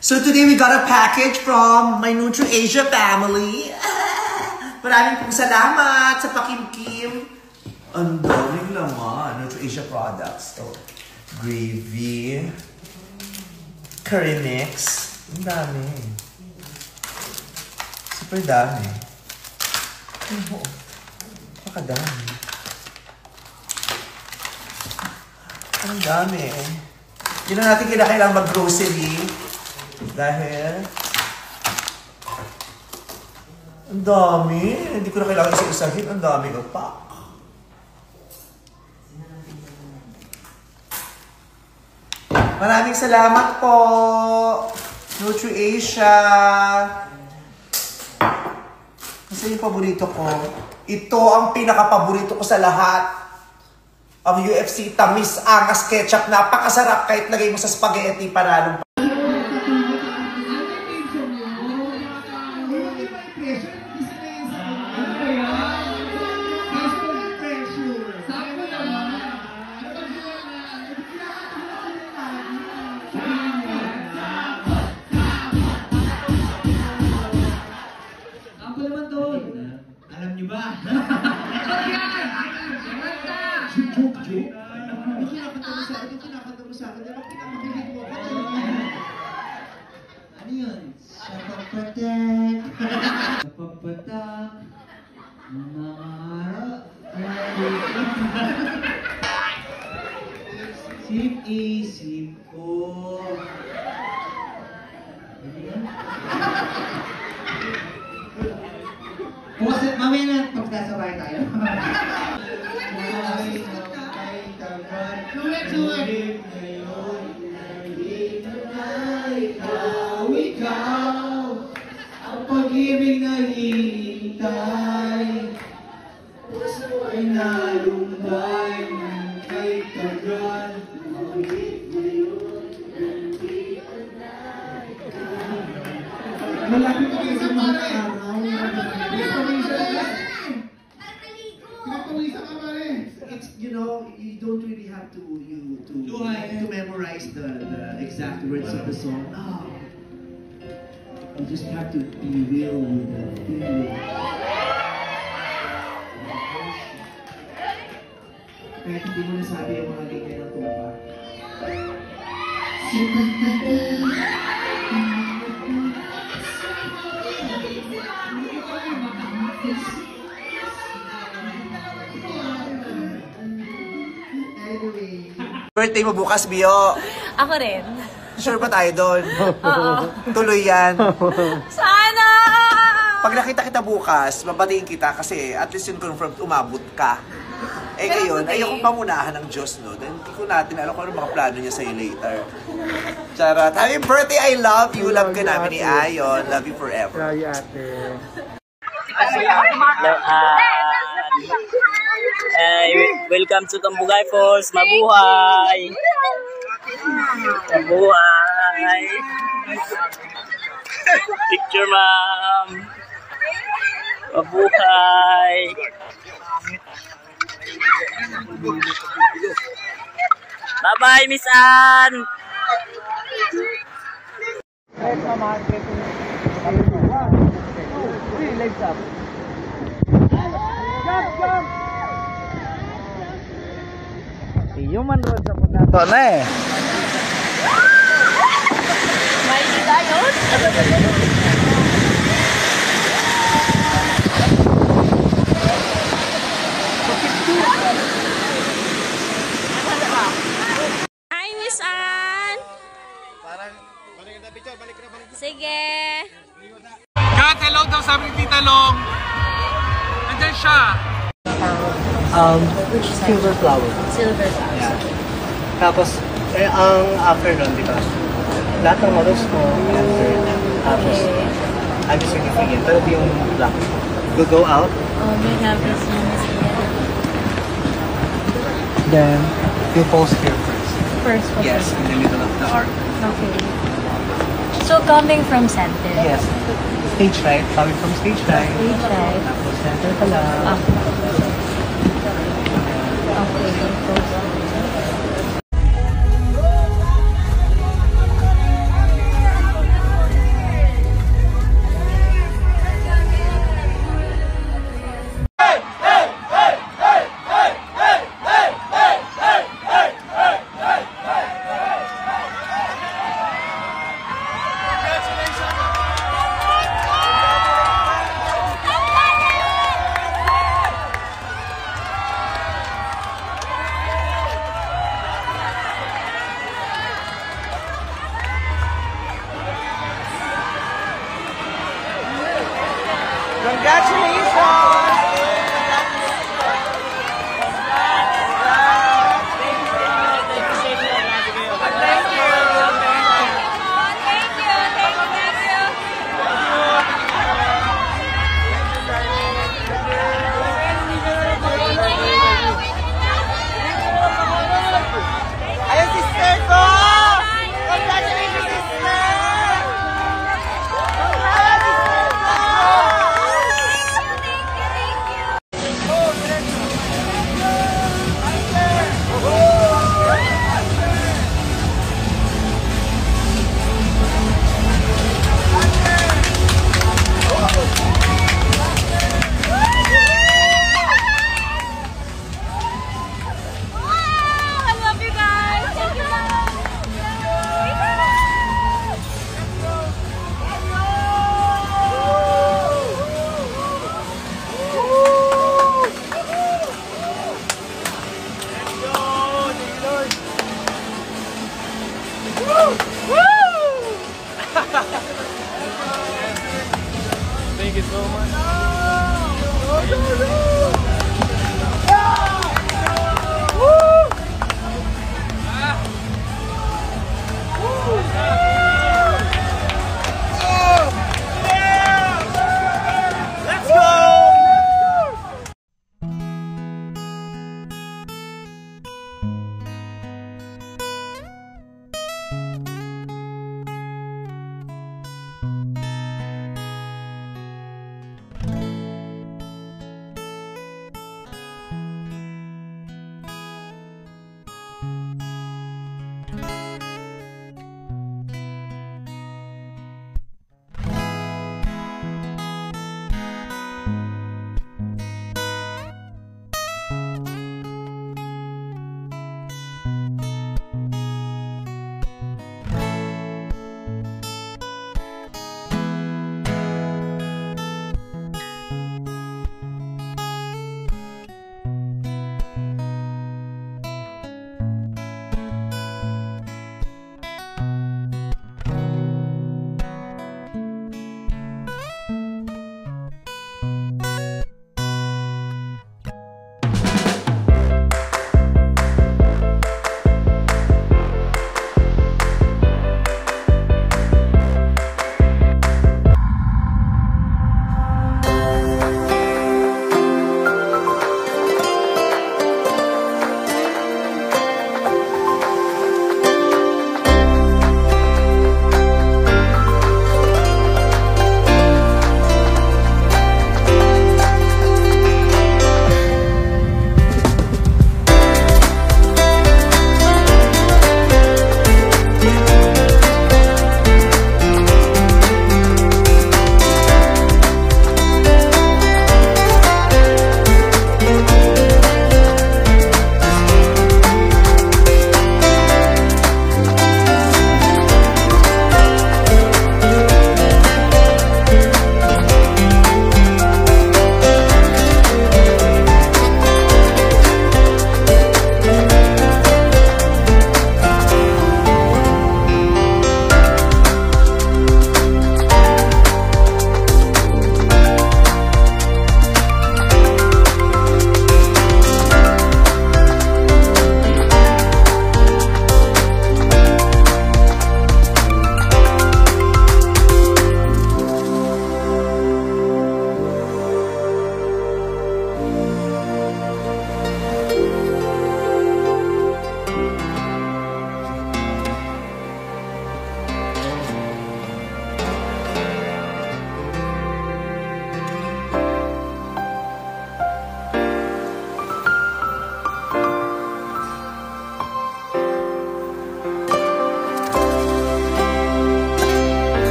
So today we got a package from my NutriAsia family. Maraming pong salamat sa pakimkim. Ang daming laman. NutriAsia products. So, gravy. Curry mix. Ang dami. Super dami. Oh, pakadami. Ang dami. Hindi na natin kailangan mag-grocery. Dahil ang dami. Hindi ko na kailangan isa-isahin. Ang dami ko pa. Maraming salamat po, NutriAsia. Kasi yung paborito ko. Ito ang pinaka-paborito ko sa lahat. Ang UFC tamis, angas, ketchup. Napakasarap kahit lagay mo sa spaghetti panalong. Alam niyo ba? Kinakanta mo sa akin. Dapat pinamakinig mo ako. Ano yun? Sapapatak. Sapapatak. Mga Isip-isip ko. Ano yun? Pusit, mamaya na pagkasabay tayo. Ikaw, ang pag-ibig na hinihintay, puso ay nalumbay ng kay tagal. Malapit na kayo sa mga araw. It's, you know, you don't really have to memorize the exact words of the song. No. You just have to be real with the feeling. Kahit hindi mo nasabi yung mga linya ng tupa. Birthday mo bukas, Bio. Ako rin. Sure ba tayo doon? Oo. Tuloy yan. Sana! Pag nakita kita bukas, babatiin kita kasi at least yung confirmed umabot ka. Eh ngayon, ayokong pangunahan ng Diyos, no? Then hindi ko natin alam kung ano mga plano niya sa'yo later. Charot. Happy birthday, I love you. Love ka namin ni Ayon. Love you forever. Love you, ate. Welcome to Tambugay Falls. Mabuhay! Mabuhay! Picture, ma'am! Mabuhay! Bye-bye, Miss Ann! Human road sa punta. Ito na eh. May kita yun? Hi, Miss Ann! Sige! God, hello daw sabi ni Tita Long. Nandyan siya. Silver flower. Silver flowers. Yeah. Tapos, ang after nun, di ba? Lahat ng models ko, after. Tapos, I'm just certificate. Pero di yung black. We'll go out. Oh, we have this one. Then, you post here first. First one. Yes, in the middle of the arc. Okay. So, coming from center? Yes. Stage right. Coming from stage right. Stage right. Tapos center pala. Okay. Thank you so much.